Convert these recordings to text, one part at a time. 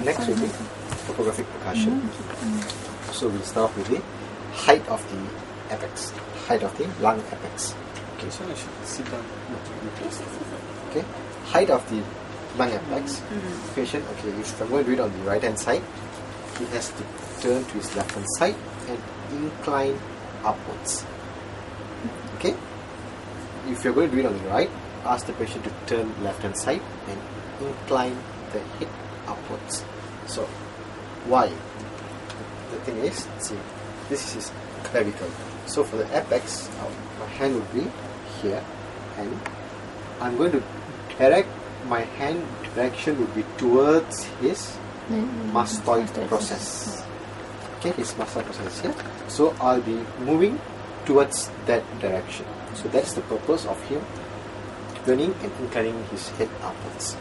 Next will be topographic percussion. So we'll start with the height of the apex, height of the lung apex. Okay, so I should sit down. Okay, height of the lung apex. Patient, okay, if I'm going to do it on the right hand side, he has to turn to his left hand side and incline upwards. Okay, if you're going to do it on the right, ask the patient to turn left hand side and incline the hip upwards. So why? The thing is, see, this is his clavicle. So for the apex, my hand would be here, and I'm going to direct my hand direction would be towards his mastoid process. Okay, his mastoid process here. So I'll be moving towards that direction. So that's the purpose of him turning and inclining his head upwards.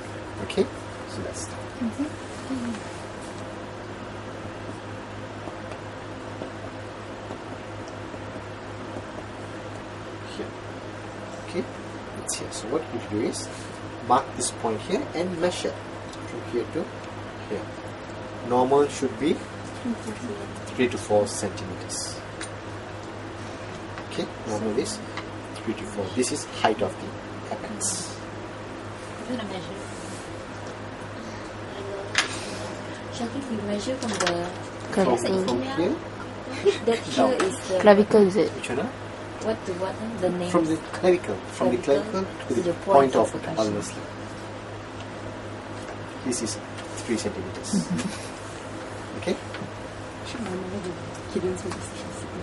Okay, so that's here. Okay, it's here. So what you do is mark this point here and measure from here to here. Normal should be 3 to 4 centimeters. Okay, normal is 3 to 4. This is height of the apex. I'm gonna measure. Shakif, you measure from the From here, that here is the Clavicle, is it? which one? what to what the name? From the clavicle, to the point of ulnar sleeve. This is 3 centimeters. Okay.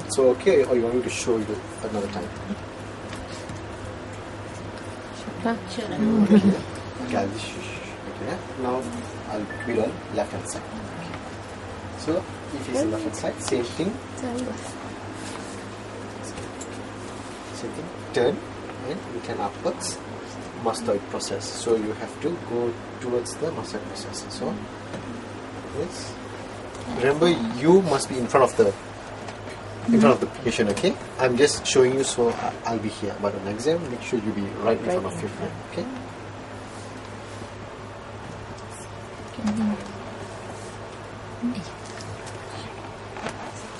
So okay, or you want me to show you another time? Sure. Okay, I'll just okay. Now I'll do it on left hand side. Okay. So if it's left hand side, same thing. Same thing. Turn and incline upwards. Mastoid process. So you have to go towards the mastoid process. So yes. Remember, you must be in front of the patient. Okay. I'm just showing you, so I'll be here. But on exam, make sure you be right in front of your friend. Okay.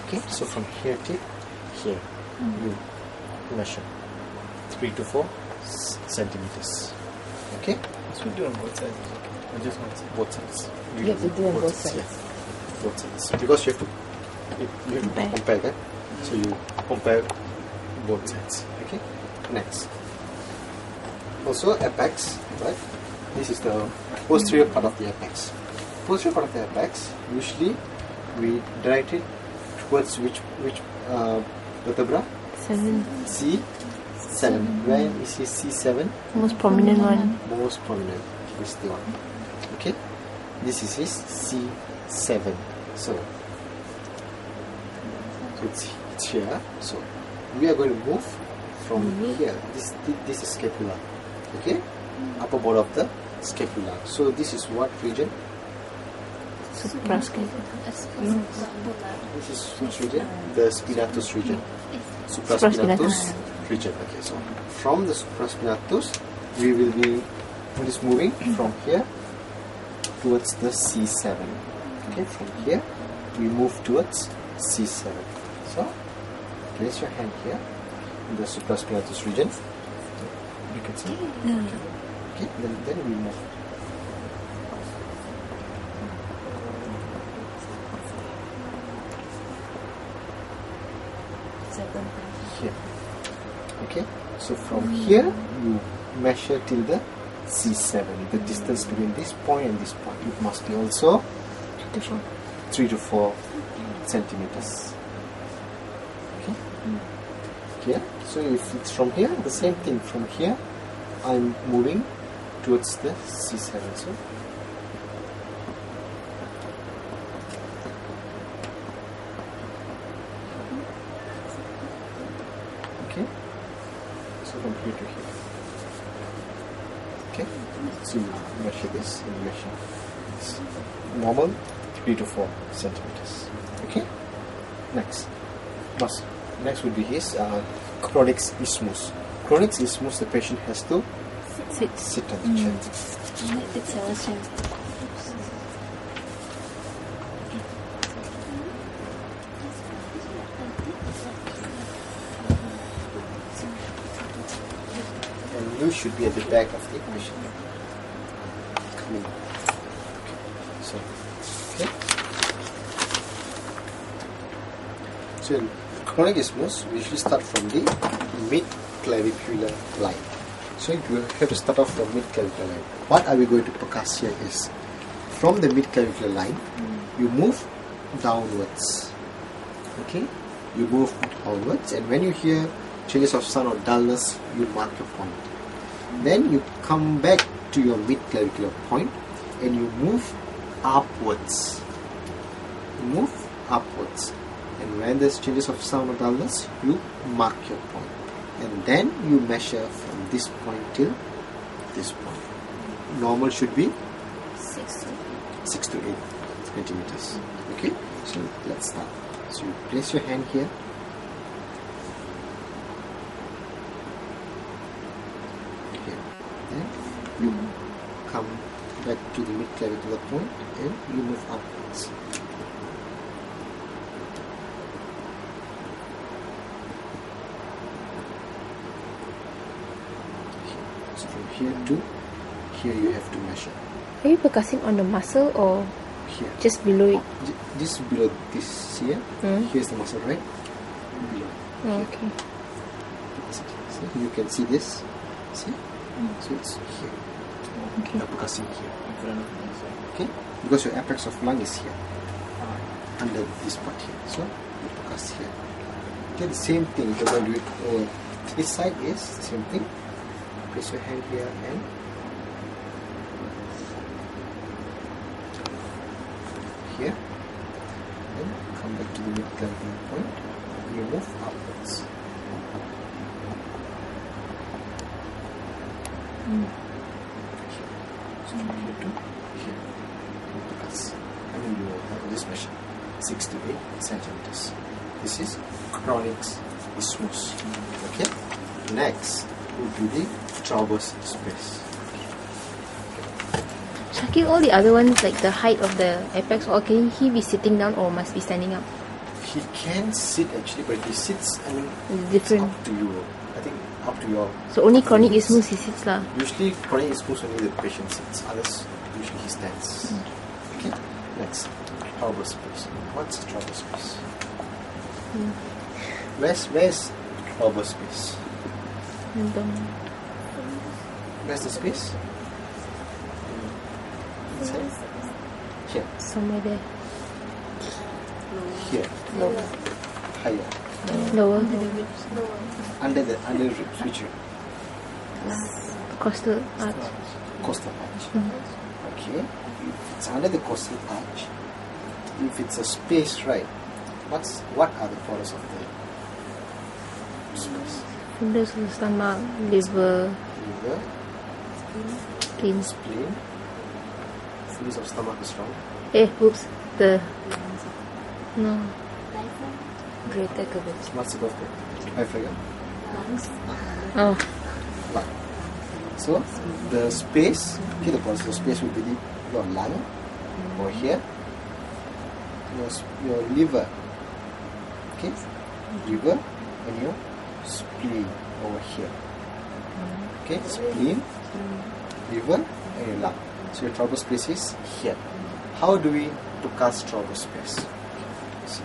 Okay, so from here to here, you measure 3 to 4 centimeters. Okay, So we do on both sides, okay? Or just one side? both sides. You have to do on both sides. Yeah, both sides. Because you have to compare that. So you compare both sides. Okay. Next. Also apex, right? This is the posterior part of the apex. Posterior part of the apex, usually we direct it towards which vertebra? 7. C7. Where is his C7? Most prominent one. Most prominent is the one. Okay. This is his C7. So it's here. So we are going to move from here. This is scapula. Okay. Upper border of the scapula. So this is what region? Suprascapular. This is which region? The spinatus region. Supraspinatus region. Okay, so from the supraspinatus, we will be just moving from here towards the C7. Okay, from here we move towards C7. So place your hand here in the supraspinatus region. You can see. Okay, then we move. Here. Okay, so from here you measure till the C7. The distance between this point and this point, it must be also 3 to 4 centimeters. Okay. Here, so if it's from here, the same thing. From here, I'm moving towards the C7. So okay, so from here to here. Okay, so you measure this and measure this. Normal 3 to 4 centimeters. Okay, next would be his chronic isthmus. Chronic isthmus, the patient has to sit on the chair. should be at the back of the patient. Coming. So, okay. So, chronic isthmus, we usually start from the mid-clavicular line. So, you have to start off from mid-clavicular line. What are we going to percuss here is, from the mid-clavicular line, you move downwards. Okay? You move downwards, and when you hear changes of sound or dullness, you mark your point. Then you come back to your mid-clavicular point, and you move upwards. You move upwards. And when there's changes of sound or dullness, you mark your point. And then you measure from this point till this point. Normal should be 6 to 8 centimeters. Okay? So let's start. So you place your hand here. Here. Then you come back to the mid-clavicular point and you move upwards. So from here to here you have to measure. Are you percussing on the muscle or Here. just below it? This below this here. Here's the muscle, right? Below. Oh, Here. okay. See, you can see this. See? So it's here. Okay. You're percussing here. Okay? Because your apex of lung is here. Under this part here. So you percuss here. Okay, the same thing. If you're going to do it over this side is the same thing. Place your hand here and here. Then come back to the mid-clavicular point. You move upwards. So from here to here. Because I mean you will have this measure 6 to 8 centimeters. This is chronic isthmus. Okay. Next would be the traverse space. Shakil, all the other ones, like the height of the apex, or can he be sitting down or must be standing up? He can sit actually, but if he sits, I mean, It's it's different. up to you. I think up to your. So only chronic convenience. isthmus he sits lah. Usually chronic isthmus only the patient sits. Others usually he stands. Okay. Next, traverse space. What's traverse space? Where's traverse space? Where's the space? Inside? Here. Somewhere there. Here. Lower. Higher. Lower. Under the ribs. Which rib? Costal arch. Costal arch. Okay. If it's under the costal arch, if it's a space, right? What are the corners of the space? Fingers of the stomach, liver, Liver, spleen. spleen. Fluids of stomach is wrong. Oops. No. Greater curvature. What's above that? Diaphragm. Oh. Lung. So the space, okay, the positive space will be your lung over here. Your liver, okay, liver, and your spleen over here. Okay, spleen, liver, and your lung. So your traverse space is here. How do we percuss traverse space? See.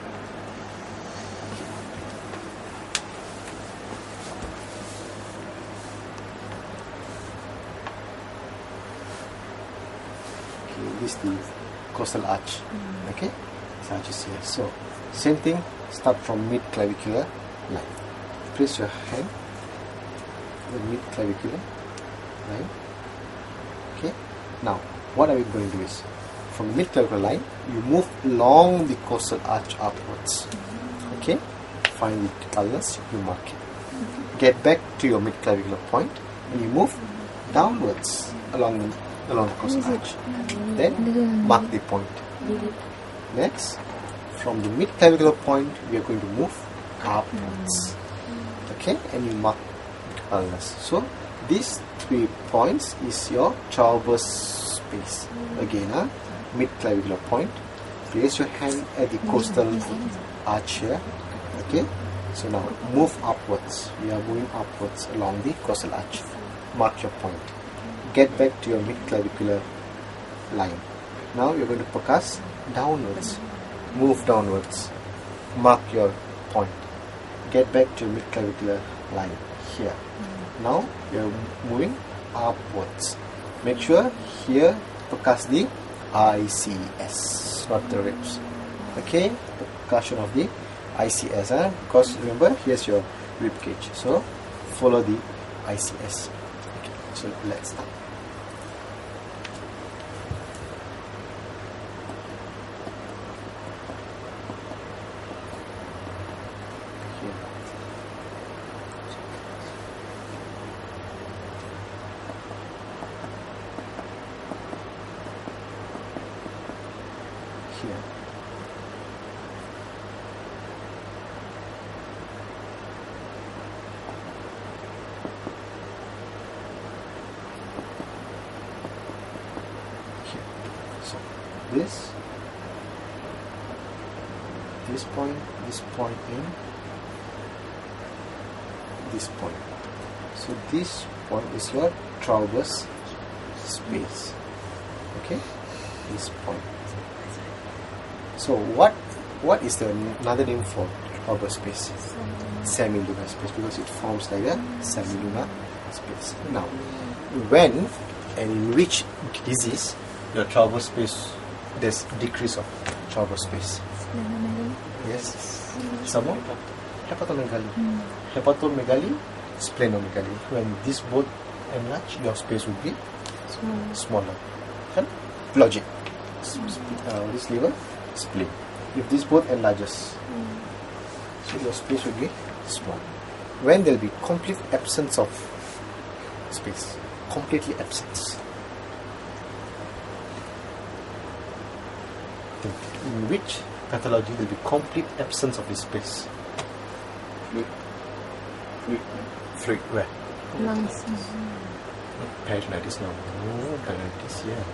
Okay, this is the costal arch. Okay, this arch is here. So same thing. Start from mid clavicular line. Place your hand the mid clavicular line. Okay. Now, what are we going to do is, from the mid-clavicular line, you move along the costal arch upwards. Okay? Find the colors, you mark it. Get back to your mid-clavicular point, and you move downwards along the costal arch. Then, mark the point. Next, from the mid-clavicular point, we are going to move upwards. Okay? And you mark the colors. So, these 3 points is your traverse space. Again, mid-clavicular point. Place your hand at the costal arch here. Okay. So now move upwards. We are moving upwards along the costal arch. mark your point. Get back to your mid-clavicular line. Now you're going to percuss downwards. Move downwards. Mark your point. Get back to your mid-clavicular line here. Now you're moving upwards. Make sure here percuss the ICS, not the ribs. Okay, percussion of the ICS, because remember here's your rib cage, so follow the ICS. Okay, so let's start. Here. So this point in, this point. So this point is your traverse space. Okay, this point. So what is the another name for traverse space? Semilunar space, because it forms like a semilunar space. Now, when and in which disease your traverse space, there's decrease of traverse space? Yes. Some more? Hepatomegaly. Hepatomegaly, splenomegaly. When this both enlarge, your space would be smaller. Kan? Logic. This liver, spleen. If this both enlarges, so your space will be small. When there will be complete absence of space, completely absence. In which pathology will be complete absence of this space? Fluid where? Lungs. Peritonitis, no. No, peritonitis, yeah.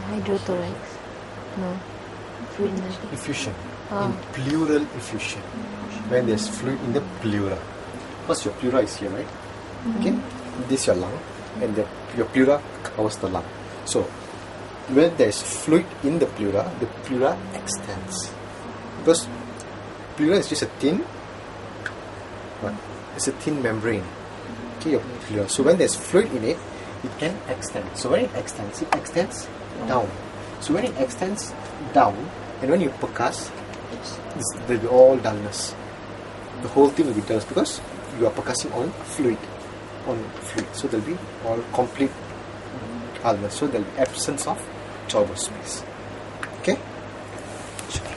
Hydrothorax. No. Fluid in the Effusion. Ah. In pleural effusion. When there's fluid in the pleura. Because your pleura is here, right? Okay? This is your lung, and your pleura covers the lung. So, when there's fluid in the pleura extends. Because pleura is just a thin, it's a thin membrane. Okay, your pleura. So when there's fluid in it, it can extend. So when it extends down. So when it extends down, and when you percuss, there will be all dullness. The whole thing will be dull because you are percussing on fluid. So there will be all complete dullness. So there will be absence of traverse space. Okay? Sure.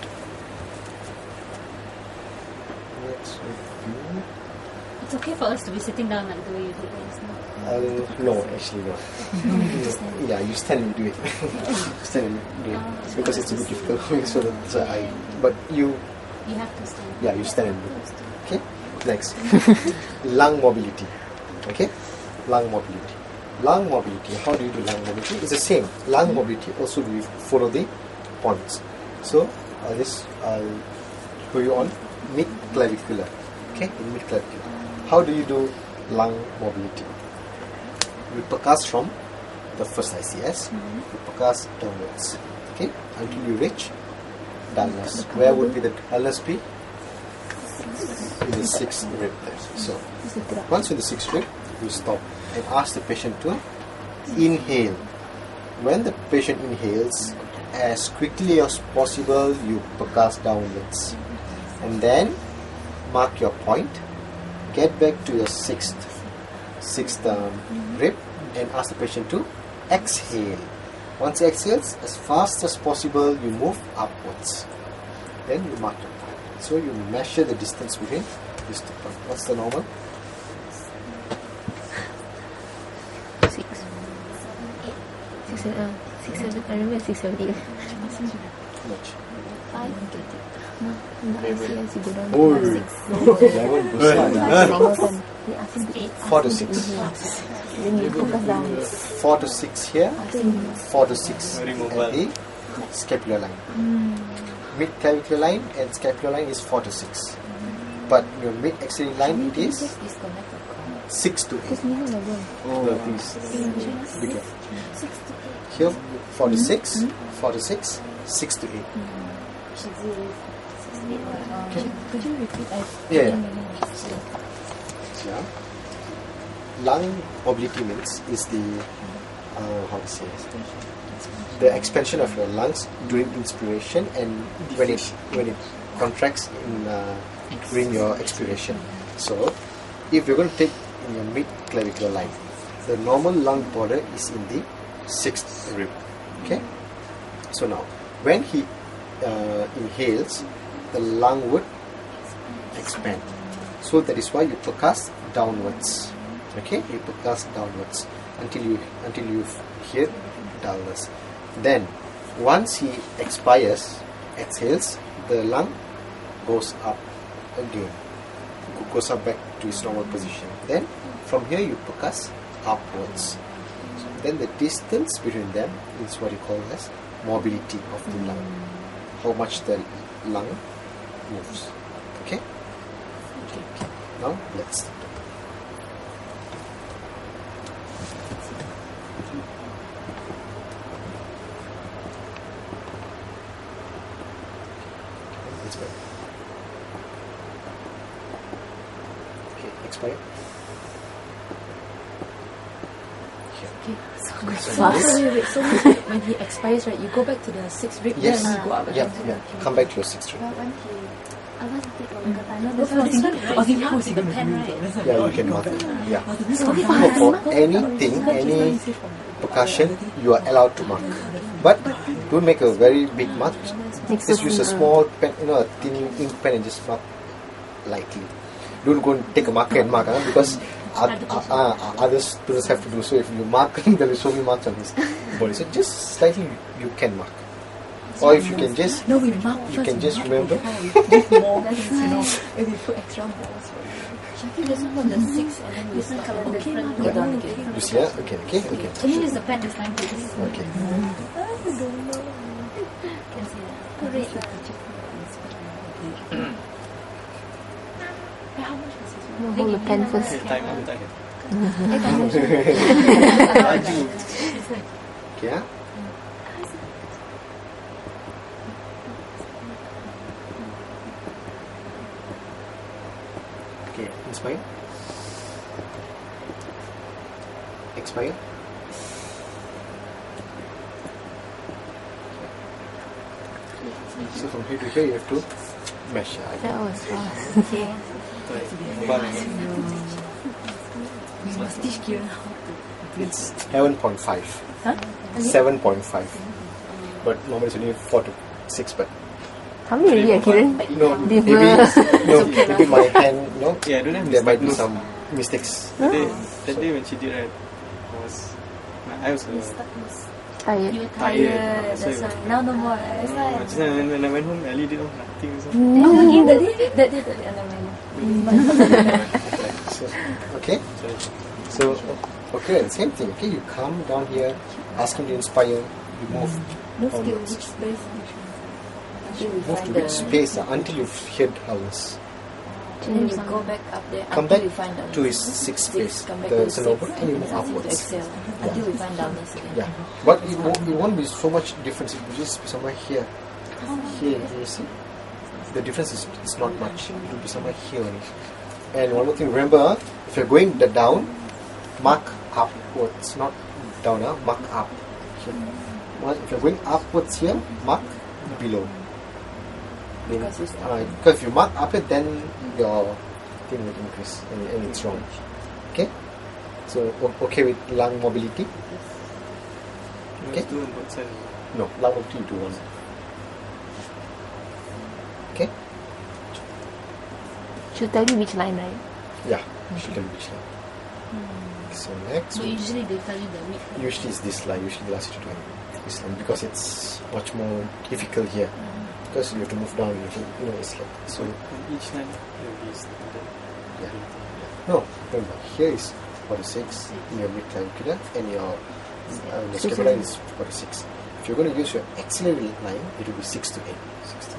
Let's review. It's okay for us to be sitting down like the way you did this now. No, actually no. Yeah, you stand and do it. Stand and do it. Because it's a bit difficult. But you You have to stand. Yeah, you stand and do it. Okay? Next. Lung mobility. Okay? Lung mobility. Lung mobility. How do you do lung mobility? It's the same. Lung mobility also we follow the points. So I'll show you on mid-clavicular. Okay? In mid-clavicular. How do you do lung mobility? We percuss from the first ICS. We percuss downwards. Okay? Until you reach dullness. Where would be the dullness be? In the sixth rib there. So once in the sixth rib, you stop and ask the patient to inhale. When the patient inhales, as quickly as possible, you percuss downwards. And then mark your point. Get back to your sixth rib and ask the patient to exhale. Once he exhales, as fast as possible, you move upwards. Then you mark your point. So you measure the distance between these two points. What's the normal? 6. 6, 7, I remember 6, 7, 8. How much? 5. No, in the ICS you go down Oh, to 6. 4 to 6. Then you focus down. 4 to 6 here. 4 to 6 Very at mobile. the scapular line. Mid-clavicular line and scapular line is 4 to 6. But your mid-axillary line it is Disconnect the cord. 6 to 8. Oh, these. Be careful. Here 46, 46, 6 to 8. Could you repeat? Yeah. Yeah. Lung mobility means is the how to say it? The expansion of your lungs during inspiration and when it contracts in during your expiration. So, if you're going to take in your mid clavicular line, the normal lung border is in the 6th rib. Okay. So now, when he inhales, the lung would expand. So that is why you percuss downwards. Okay, you percuss downwards until you hear dullness. Then, once he exhales, the lung goes up again, goes up back to its normal position. Then, from here you percuss upwards. So then the distance between them is what you call as mobility of the lung. How much the lung moves. Okay? Okay. Now let's. Expire. Okay, expire. Okay, so Fast. So when he expires, right, you go back to the 6th rib, Yes. then you go up Yeah, again. yeah. Come back to your 6th rib. The pen, right? Yeah, you can mark it. Yeah. For anything, any percussion, you are allowed to mark. But don't make a very big mark. Just use a small pen, a thin ink pen and just mark lightly. Don't go and take a marker and mark, because other students have to do so. If you mark, there will be so many marks on his body. So just slightly you can mark. Or if you can just, No, we mark you first. can just remember. Give more balls, if we put extra balls. Shaki doesn't want the 6 and then we start. Okay, go down again. You see that? Okay. Can you use the pen this time, please? Okay. Can see that. Great. How much was this? Hold the pen first. Okay, time out. Okay. Yeah. Okay, inspire. Expire. So from here to here you have to measure. That was fast. We must teach Kieran how to. It's 7.5. Huh? 7.5. But normally it's only 4 to 6. But How many already, Kiran? no, maybe maybe my hand, Yeah, I don't have there might be mistakes. some mistakes. That day when she did, right, I was Tired. You were Tired. tired. That's why. Now no more. That's why. just when I went home, Ali did nothing. So. Oh, again, that day, So, okay. So okay, the same thing. Okay, you come down here, ask him to inspire. You move Move to onwards. which space? Until we Move to find which space until you hear howls. And then you go back up there Come until back we find down. to his 6th space. Come back The to syllable, 6. and you move To upwards. exhale until we find downwards again. Yeah, but it won't be so much difference. It will just be somewhere here. Here, you see? The difference is not much. It will be somewhere here only. And one more thing, remember, if you're going down, mark upwards, not down, mark up. Here. If you're going upwards here, mark below. Because it's Because if you mark up it, then your thing will increase and it's wrong. Okay? So, okay with lung mobility? Okay. Do on both sides. No, lung mobility you do one. Okay? Should tell you which line, right? Yeah, you should tell which line. So next, So usually they tell you the mid. usually it's this line, usually they ask you to do this line because it's much more difficult here. Because you have to move down, it's like so. On each line, there will be standard. Yeah. No, remember, here is 46 in your mid clavicular and your scapular line is 46. If you're going to use your axillary line, it will be 6 to 8. 6 to 8.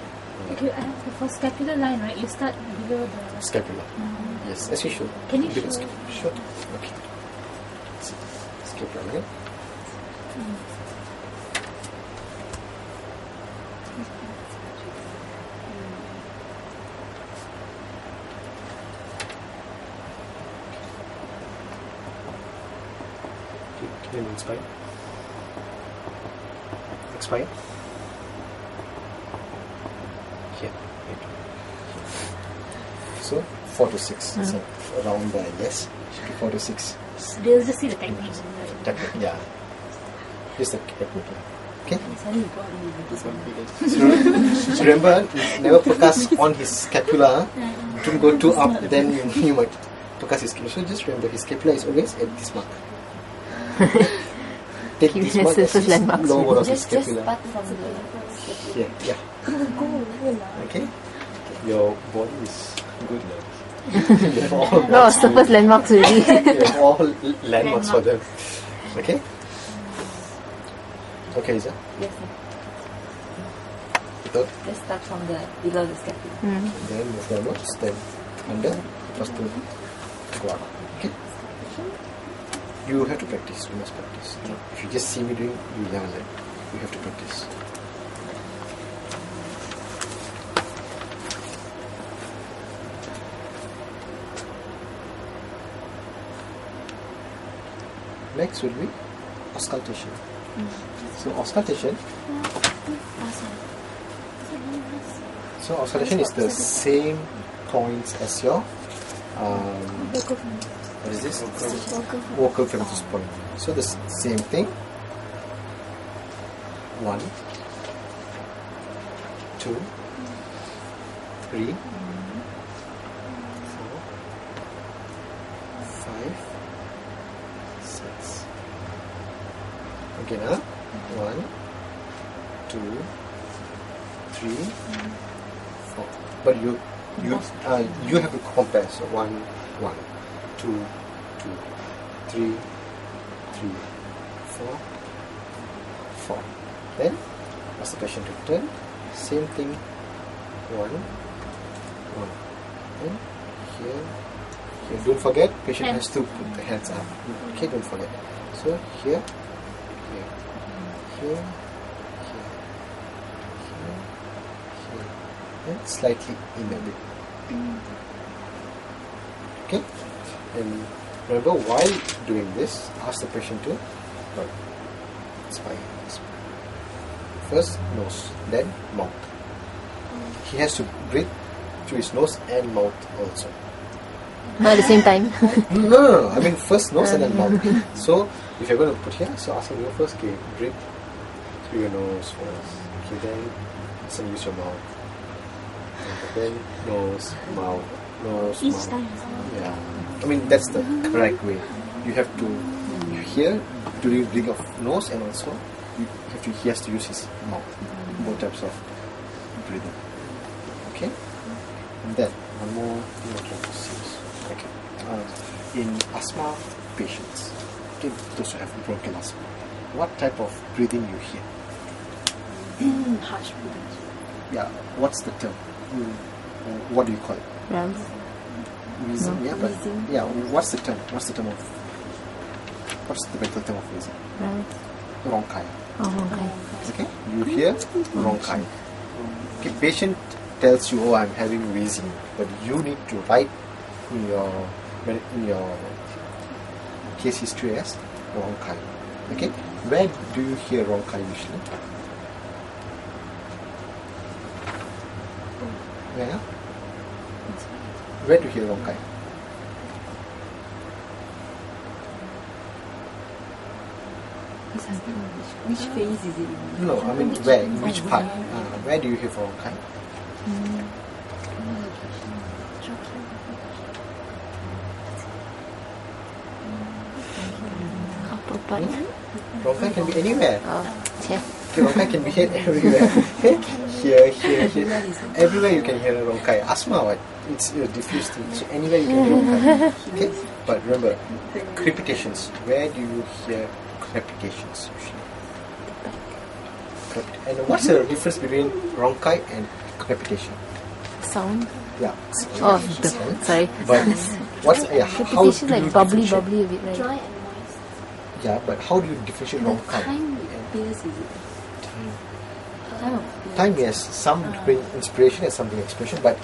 Okay, for scapular line, right? You start below the Scapula. Yes, as you should. Can you Below show? scapula. Sure. Okay. Scapula line. Can you inspire? Expire. Here. Right. So 4 to 6. So around there, yes. Should be 4 to 6. They'll just see the technique. Technique, yeah. Just the technique. Okay. So remember, never focus on his scapula. Don't go too up, then you might focus his scapula. So just remember, his scapula is always at this mark. Take this mark as his lower of his scapula. Start from the Yeah, yeah. Okay. Your body is good. You have all No, it's the first landmarks already. you have all landmarks for them. Okay. Okay, Isa. Yes, sir. Third. Let's start from the below the scapula. Then move downwards, then under, first to go up. Okay? You have to practice, you must practice. If you just see me doing, you never learn. You have to practice. Next will be auscultation. So auscultation. So auscultation is the same points as your what is this? Vocal frequency point. So the same thing. 1, 2, 3, 4, 5, 6. Again, 1, 2, 3, 4. But you have to compare. So 1, 1, 2, 2, 3, 3, 4, 4. Then ask the patient to turn. Same thing. 1, 1. Then here. Don't forget, patient has to put the hands up. Okay, don't forget. So here, here, and slightly in a bit. Okay, and remember, while doing this, ask the patient to inspire. First nose, then mouth. He has to breathe through his nose and mouth also. At the same time. No. I mean first nose and then mouth. So if you're going to put here, so ask him to go first. Okay, breathe through your nose first. Okay, then listen, use your mouth. Then nose, mouth, nose, each mouth. time. Yeah. I mean that's the correct way. You have to hear during breathing of nose, and also he has to use his mouth. Both types of breathing. Okay. And then one more thing I try to see. Okay. In asthma patients, okay, those who have bronchial asthma, what type of breathing you hear? Harsh breathing. Yeah. What's the term? What do you call it? Rams. Wheezing. No, Yeah, but wheezing. yeah. What's the term? What's the medical term of wheezing? Rams. Bronchi. Oh, okay. Okay. You hear bronchi. Okay. Patient tells you, "Oh, I'm having wheezing," but you need to write in your case history as bronchi. Okay. Where do you hear bronchi usually? Where? Where do you hear bronchi? Which phase is it? No, I mean where? In which part? Where do you hear bronchi? Upper part. Bronchi can be anywhere. Oh, yeah. Bronchi can be heard everywhere. Okay? Here. Everywhere you can hear bronchi. Asthma, what? It's a diffuse thing. So anywhere you can hear bronchi. Okay? But remember, crepitations. Where do you hear crepitations usually? And what's the difference between bronchi and crepitation. Sound. Yeah. Oh, sorry. But what's how Crepitation do you like bubbly, differentiate? bubbly a bit, right? Dry and moist. Yeah, but how do you differentiate The ronchi? time appears, is it? Time of Time, yes, some bring inspiration and some bring expression, but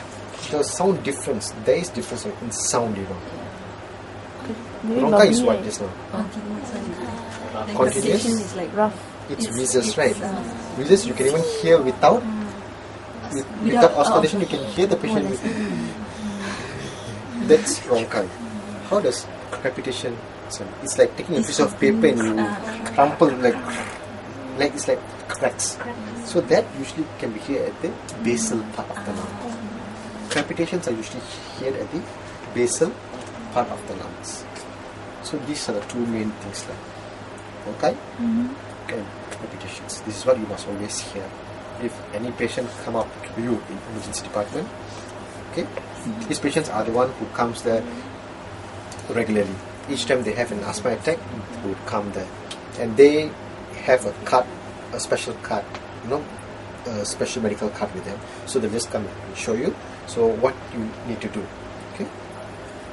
the sound difference, there is difference in sound, you know. Very Ronchi is bubbly, what right? just now? continuous one. Like Continuous? crepitation is like Rough. It's wheezes, right? Wheezes you can even hear without without auscultation, you can hear the patient. That's ronchi. How does crepitation sound? It's like taking a piece of paper and you crumple like it's like cracks. So that usually can be heard at the basal part of the lung. Crepitations are usually heard at the basal part of the lungs. So these are the two main things like okay? And crepitations. This is what you must always hear. If any patient come up to you in emergency department, okay? These patients are the one who comes there regularly. Each time they have an asthma attack, they would come there. And they have a card, a special card, you know, a special medical card with them. So they just come and show you. So what you need to do, okay?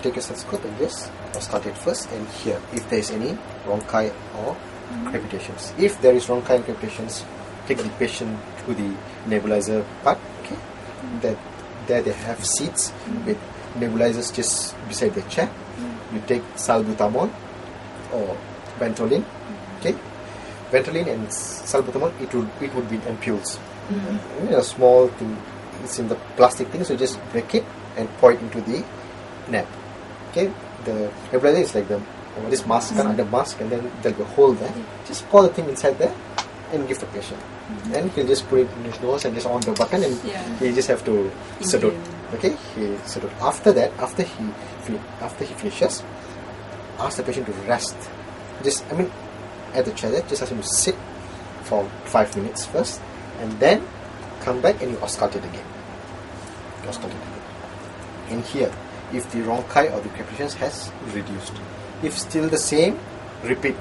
Take a stethoscope and just start it first and hear if there is any ronchi or crepitations. If there is ronchi and crepitations, take the patient to the nebulizer part, okay? There they have seats with nebulizers just beside the chair. You take salbutamol or Ventolin, okay? Ventolin and salbutamol, it would be in ampoules. A small thing, it's in the plastic thing, so just break it and pour it into the nab. Okay, the nebulizer is like this mask, under mask, and then there'll be a hole there. Just pour the thing inside there and give the patient. And he'll just put it in his nose and just on the button, and he just have to sedate. Okay, he sedate. After that, after he finishes, ask the patient to rest. At the chair there, just ask him to sit for 5 minutes first, and then come back and you auscultate again. And here, if the ronchi or the crepitations has reduced, if still the same, repeat.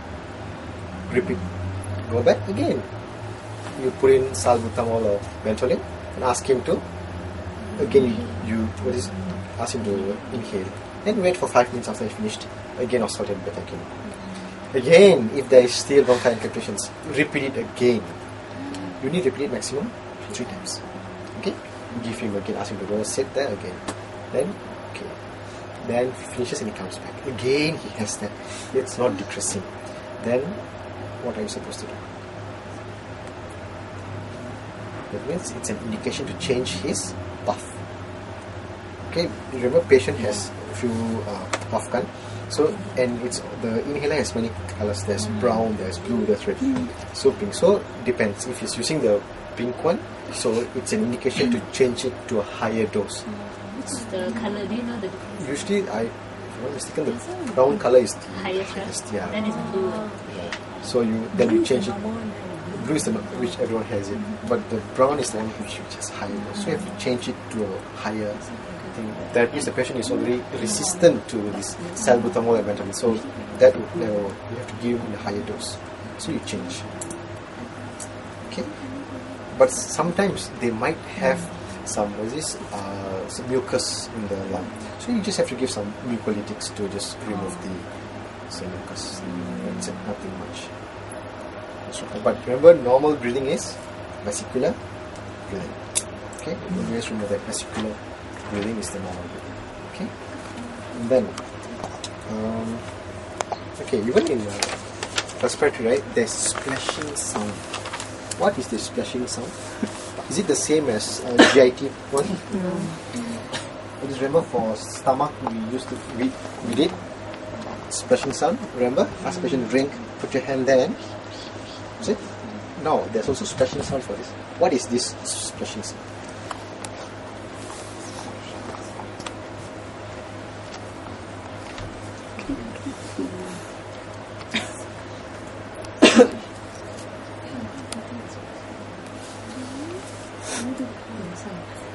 Go back again. You put in salbutamol or Ventolin and ask him to again ask him to inhale. Then wait for 5 minutes after he finished. Again auscultate back again. Again, if there is still ronchi and crepitations, repeat it again. You need to repeat it maximum 3 times. Okay? Give him again, ask him to go sit there again. Then he finishes and he comes back. Again he has that. It's not decreasing. Then what are you supposed to do? That means it's an indication to change his puff. Okay, remember patient has a few puff gun. So, and the inhaler has many colors. There's brown, there's blue, there's red. So pink. So depends. If he's using the pink one, so it's an indication to change it to a higher dose. What's the color? Do you know the difference? Usually, if I'm not mistaken, the brown color is the highest. Yeah. Then it's blue. So then you change it. Blue is the which everyone has it, but the brown is the one which is higher. So you have to change it to a higher thing. That means the patient is already resistant to this salbutamol and Ventolin. So that would you have to give in a higher dose. So you change. Okay, but sometimes they might have some mucus in the lung. So you just have to give some mucolytics to just remove the mucus. That's it, nothing much. But remember, normal breathing is vesicular breathing. Okay, always remember that vesicular breathing is the normal breathing. Okay, and then even in respiratory, right, there's splashing sound. What is the splashing sound? Is it the same as GIT one? No. Just remember, for stomach we did splashing sound. Remember, ask the patient drink, put your hand there. Is it? No, there's also splashing sound for this. What is this splashing sound?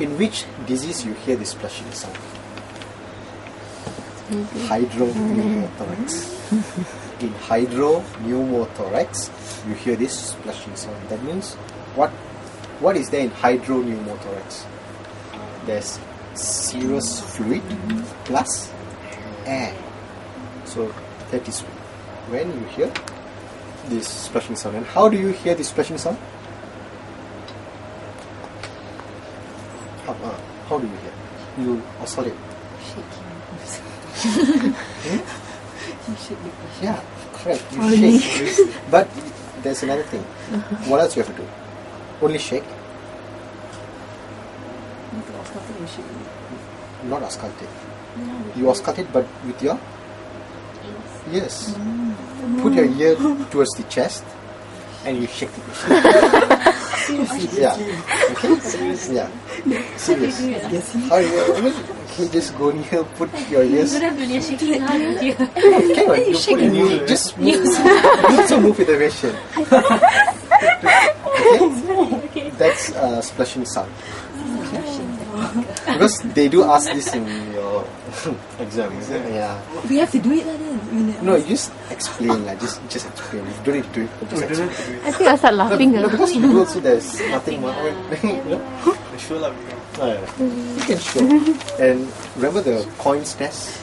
In which disease you hear this splashing sound? Hydropneumothorax. In hydropneumothorax, you hear this splashing sound. That means what What is there in hydropneumothorax? There's serous fluid plus air. So that is when you hear this splashing sound. And how do you hear this splashing sound? How do you hear? You oscillate. You shake the question. Yeah, correct. You shake. But there's another thing. What else you have to do? Only shake. You shake. Not auscultate. You auscultate, but with your ears. Put your ear towards the chest, and you shake the patient. Yeah. Okay. Yeah. Serious. How you just go near, put your ears. Can You put in you just move. You also move with the patient. Okay. That's splashing sound. Because they do ask this in your exam. Yeah. We have to do it then. No, you just explain like just explain. You don't need to do it. Just explain. I think I start laughing. No, because you do also there's nothing more. You know? I show lah. You can show. And remember the coins test?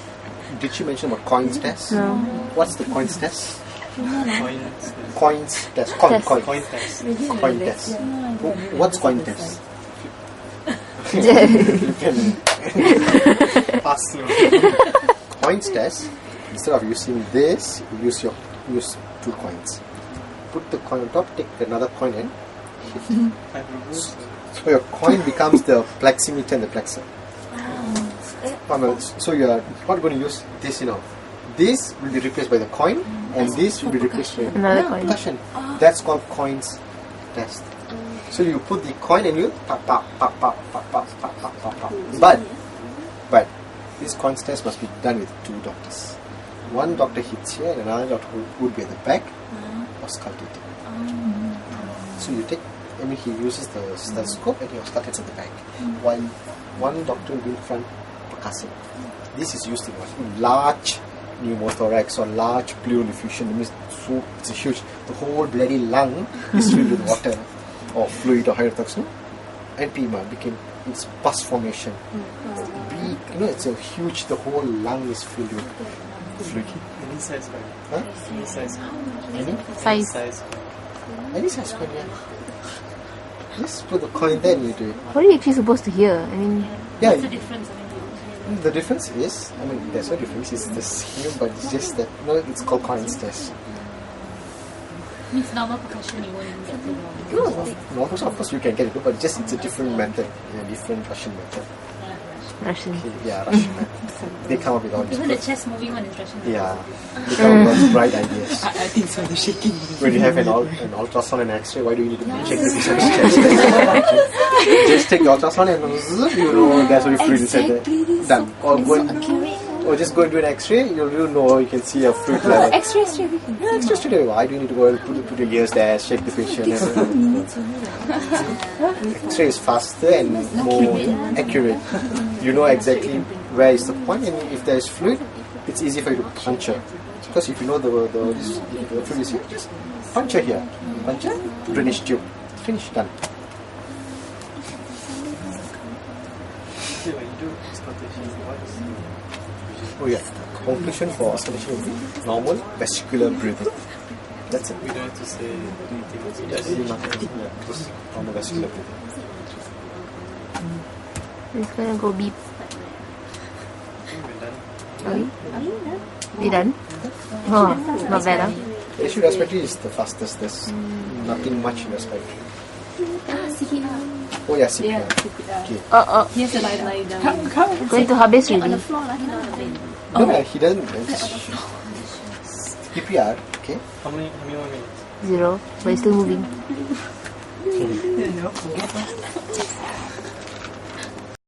Did she mention about coins test? No. What's the coins test? Coins. Coins test. Coin. Coin test. Coin test. What's coin test? You can Pass through. coins test. Instead of using this, you use 2 coins. Put the coin on top, take another coin and hit. So your coin becomes the pleximeter and the plexer. So you are not going to use this, This will be replaced by the coin, and this will be replaced by Another coin. percussion. That's called coins test. So you put the coin and you pop, pop, pop, pop, pop, pop, pop, pop, pop, pop. But this coins test must be done with 2 doctors. One doctor hits here, and another doctor would be at the back, auscultating. So you take. He uses the stethoscope and he auscultates at the back, while one doctor will be in front percussing. This is used in large pneumothorax or large pleural effusion. It means it's a huge. The whole bloody lung is filled with water or fluid or hydrothorax. NP became its pus formation. Big, it's a huge. The whole lung is filled with fluid. Any size coin. Huh? Any size. Any Size. any size coin. Yeah. Just put the coin there and you do it. What are you actually supposed to hear? I mean, Yeah. What's the difference? The difference is, there's no difference. It's the same, but it's just that it's called coins test. Means normal percussion you won't even get the normal. No, of course you can get it, but it's a different method, a different Russian method. Russian. Yeah, Russian method. They come up with all Even the these. chest moving one is Russian. Yeah, they come up with all these bright ideas. I think so. The shaking. When you have an ultrasound and X-ray, why do you need to check the patient's chest? Just take the ultrasound and that's what you fluid inside there. Done. Or just go and do an X-ray. You'll know. You can see a fluid level. X-ray straight away. Yeah, X-ray straight away. Why do you need to go and put your ears there, shake the patient? X-ray is faster and more accurate. You know exactly where is the point, and if there is fluid, it's easy for you to puncture. Because if you know the fluid is here, just puncture here. Puncture, drainage tube. Finish, done. Okay, when you do auscultation, what is Oh yeah. Conclusion for auscultation will be normal vesicular breathing. That's it. we don't have to say anything. Just nothing. Yeah, just normal vesicular breathing. it's gonna go beep. We're done. Are you done? Oh, not bad, huh? Issue respiratory is the fastest. There's nothing much in respiratory. Oh yeah, CPR. Okay. He has to lie down. Going to habis On the already. floor, like, No, he doesn't. CPR. Okay. How many more minutes? 0, but it's still moving.